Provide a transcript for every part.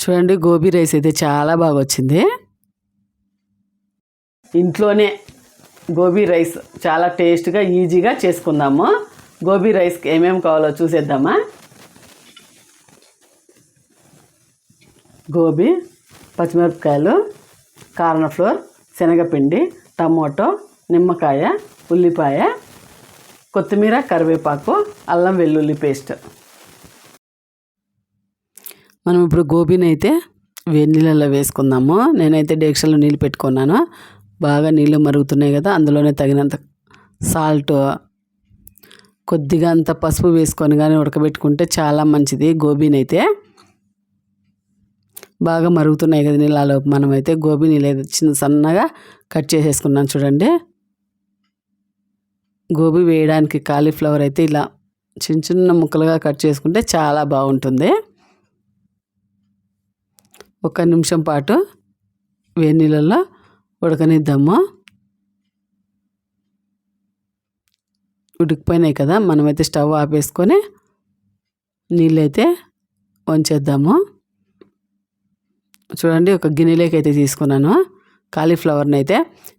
చూడండి, గోబీ రైస్ అయితే చాలా బాగా వచ్చింది. ఇంట్లోనే గోబీ రైస్ చాలా టేస్ట్గా ఈజీగా చేసుకుందాము. గోబీ రైస్కి ఏమేమి కావాలో చూసేద్దామా. గోబీ, పచ్చిమిరపకాయలు, కార్న్ఫ్లోర్, శనగపిండి, టమోటో, నిమ్మకాయ, ఉల్లిపాయ, కొత్తిమీర, కరివేపాకు, అల్లం వెల్లుల్లి పేస్ట్. మనం ఇప్పుడు గోబీని అయితే వేడి నీళ్ళలో వేసుకుందాము. నేనైతే డేక్షలో నీళ్ళు పెట్టుకున్నాను. బాగా నీళ్ళు మరుగుతున్నాయి కదా, అందులోనే తగినంత సాల్ట్, కొద్దిగా అంత పసుపు వేసుకొని కానీ ఉడకబెట్టుకుంటే చాలా మంచిది. గోబీని అయితే బాగా మరుగుతున్నాయి కదా నీళ్ళలో, మనమైతే గోబీని చిన్న సన్నగా కట్ చేసేసుకున్నాను. చూడండి, గోబీ వేయడానికి కాలీఫ్లవర్ అయితే ఇలా చిన్న చిన్న ముక్కలుగా కట్ చేసుకుంటే చాలా బాగుంటుంది. 1 నిమిషం పాటు వేడి నీళ్ళల్లో ఉడకనిద్దాము. ఉడికిపోయినాయి కదా, మనమైతే స్టవ్ ఆపేసుకొని నీళ్ళైతే వంచేద్దాము. చూడండి, ఒక గిన్నెలోకి అయితే తీసుకున్నాను కాలీఫ్లవర్ని అయితే.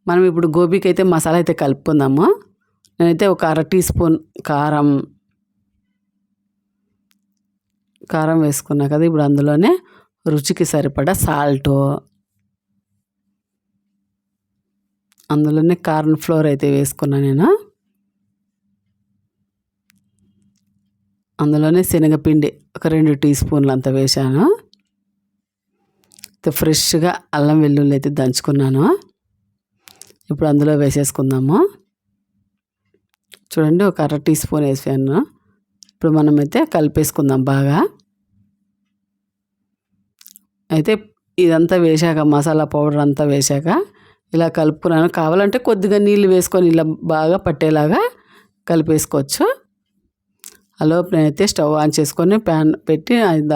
మనం ఇప్పుడు గోబీకి అయితే మసాలా అయితే కలుపుకుందాము. నేనైతే ఒక 1/2 టీ స్పూన్ కారం వేసుకున్నా కదా. ఇప్పుడు అందులోనే రుచికి సరిపడా సాల్టు, అందులోనే కార్న్ ఫ్లోర్ అయితే వేసుకున్నా నేను. అందులోనే శనగపిండి ఒక 2 టీ స్పూన్లు అంత వేసాను. ఫ్రెష్గా అల్లం వెల్లుల్లి అయితే దంచుకున్నాను. ఇప్పుడు అందులో వేసేసుకుందాము. చూడండి, ఒక 1/2 టీ స్పూన్ వేసాను. ఇప్పుడు మనమైతే కలిపేసుకుందాం బాగా. అయితే ఇదంతా వేశాక, మసాలా పౌడర్ అంతా వేశాక ఇలా కలుపుకున్నాను. కావాలంటే కొద్దిగా నీళ్ళు వేసుకొని ఇలా బాగా పట్టేలాగా కలిపేసుకోవచ్చు. అలోపు నేనైతే స్టవ్ ఆన్ చేసుకొని ప్యాన్ పెట్టి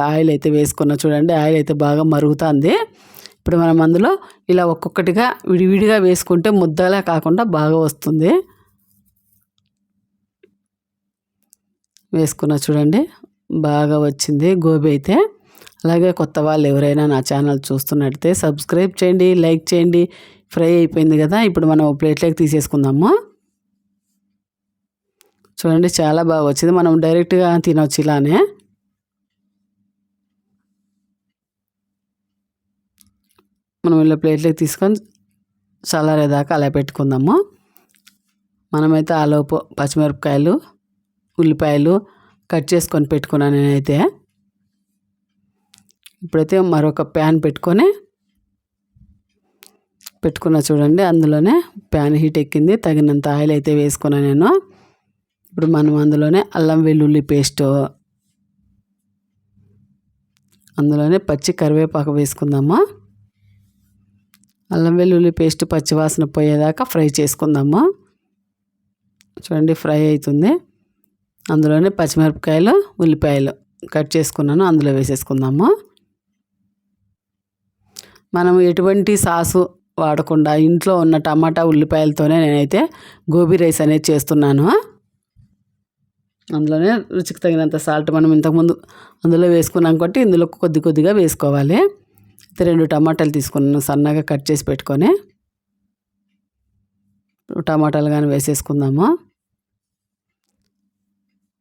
ఆయిల్ అయితే వేసుకున్నా. చూడండి, ఆయిల్ అయితే బాగా మరుగుతుంది. ఇప్పుడు మనం అందులో ఇలా ఒక్కొక్కటిగా విడివిడిగా వేసుకుంటే ముద్దలా కాకుండా బాగా వస్తుంది. వేసుకున్నా, చూడండి బాగా వచ్చింది గోబీ అయితే. అలాగే కొత్త వాళ్ళు ఎవరైనా నా ఛానల్ చూస్తున్నట్టయితే సబ్స్క్రైబ్ చేయండి, లైక్ చేయండి. ఫ్రై అయిపోయింది కదా, ఇప్పుడు మనం ప్లేట్లోకి తీసేసుకుందాము. చూడండి, చాలా బాగా వచ్చింది. మనం డైరెక్ట్గా తినవచ్చు ఇలానే. మనం ఇలా ప్లేట్లోకి తీసుకొని చల్లారేదాకా అలా పెట్టుకుందాము. మనమైతే ఆలోపు పచ్చిమిరపకాయలు, ఉల్లిపాయలు కట్ చేసుకొని పెట్టుకున్నాను నేనైతే. ఇప్పుడైతే మరొక ప్యాన్ పెట్టుకున్నా. చూడండి, అందులోనే ప్యాన్ హీట్ ఎక్కింది. తగినంత ఆయిల్ అయితే వేసుకున్నాను నేను. ఇప్పుడు మనం అందులోనే అల్లం వెల్లుల్లి పేస్ట్, అందులోనే పచ్చి కరివేపాకు వేసుకుందాము. అల్లం వెల్లుల్లి పేస్ట్ పచ్చివాసన పోయేదాకా ఫ్రై చేసుకుందాము. చూడండి, ఫ్రై అవుతుంది. అందులోనే పచ్చిమిరపకాయలు, ఉల్లిపాయలు కట్ చేసుకున్నాను, అందులో వేసేసుకుందాము. మనం ఎటువంటి సాసు వాడకుండా ఇంట్లో ఉన్న టమాటా, ఉల్లిపాయలతోనే నేనైతే గోబీ రైస్ అనేది చేస్తున్నాను. అందులోనే రుచికి తగినంత సాల్ట్ మనం ఇంతకుముందు అందులో వేసుకున్నాం కాబట్టి ఇందులో కొద్దిగా వేసుకోవాలి. 2 టమాటాలు తీసుకున్నాను, సన్నగా కట్ చేసి పెట్టుకొని. టమాటాలు కానీ వేసేసుకుందాము.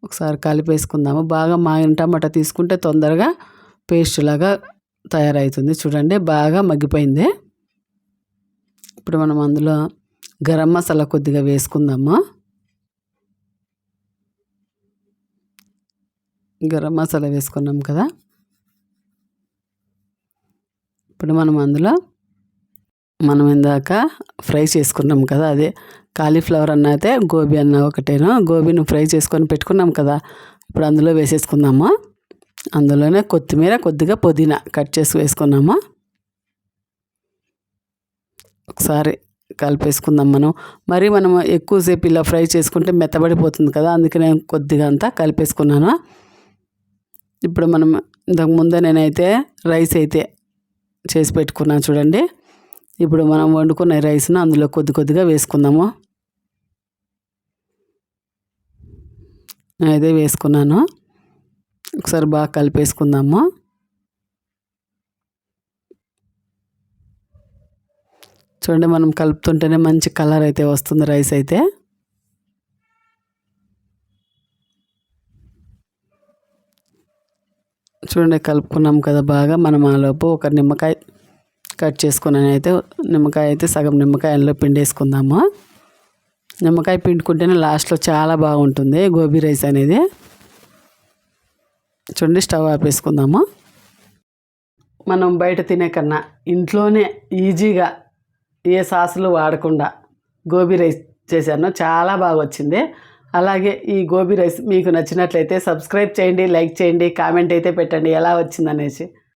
ఒకసారి కలిపేసుకుందాము. బాగా మాగిన టమాటా తీసుకుంటే తొందరగా పేస్ట్ లాగా తయారవుతుంది. చూడండి, బాగా మగ్గిపోయింది. ఇప్పుడు మనం అందులో గరం మసాలా కొద్దిగా వేసుకుందాము. గరం మసాలా వేసుకున్నాం కదా. ఇప్పుడు మనం అందులో మనం ఇందాక ఫ్రై చేసుకున్నాం కదా, అదే కాలీఫ్లవర్ అన్న అయితే గోబీ అన్న ఒకటేను. గోబీని ఫ్రై చేసుకొని పెట్టుకున్నాం కదా, ఇప్పుడు అందులో వేసేసుకుందాము. అందులోనే కొత్తిమీర, కొద్దిగా పుదీనా కట్ చేసి వేసుకున్నాము. ఒకసారి కలిపేసుకుందాం. మనం ఎక్కువసేపు ఇలా ఫ్రై చేసుకుంటే మెత్తబడిపోతుంది కదా, అందుకే నేను కొద్దిగా అంతా కలిపేసుకున్నాను. ఇప్పుడు మనం ఇంతకుముందే నేనైతే రైస్ అయితే చేసి పెట్టుకున్నాను. చూడండి, ఇప్పుడు మనం వండుకున్న రైస్ను అందులో కొద్దిగా వేసుకుందాము. నేనైతే వేసుకున్నాను. ఒకసారి బాగా కలిపేసుకుందాము. చూడండి, మనం కలుపుతుంటేనే మంచి కలర్ అయితే వస్తుంది రైస్ అయితే. చూడండి, కలుపుకున్నాం కదా బాగా. మనం ఆలోపు ఒక నిమ్మకాయ కట్ చేసుకుని అయితే నిమ్మకాయ అయితే సగం నిమ్మకాయ అందులో పిండేసుకుందాము. నిమ్మకాయ పిండుకుంటేనే లాస్ట్లో చాలా బాగుంటుంది గోబీ రైస్ అనేది. చూడండి, స్టవ్ ఆపేసుకుందాము. మనం బయట తినే కన్నా ఇంట్లోనే ఈజీగా ఏ సాసులు వాడకుండా గోబీ రైస్ చేశాను, చాలా బాగా వచ్చింది. అలాగే ఈ గోబీ రైస్ మీకు నచ్చినట్లయితే సబ్స్క్రైబ్ చేయండి, లైక్ చేయండి, కామెంట్ అయితే పెట్టండి ఎలా వచ్చిందనేసి.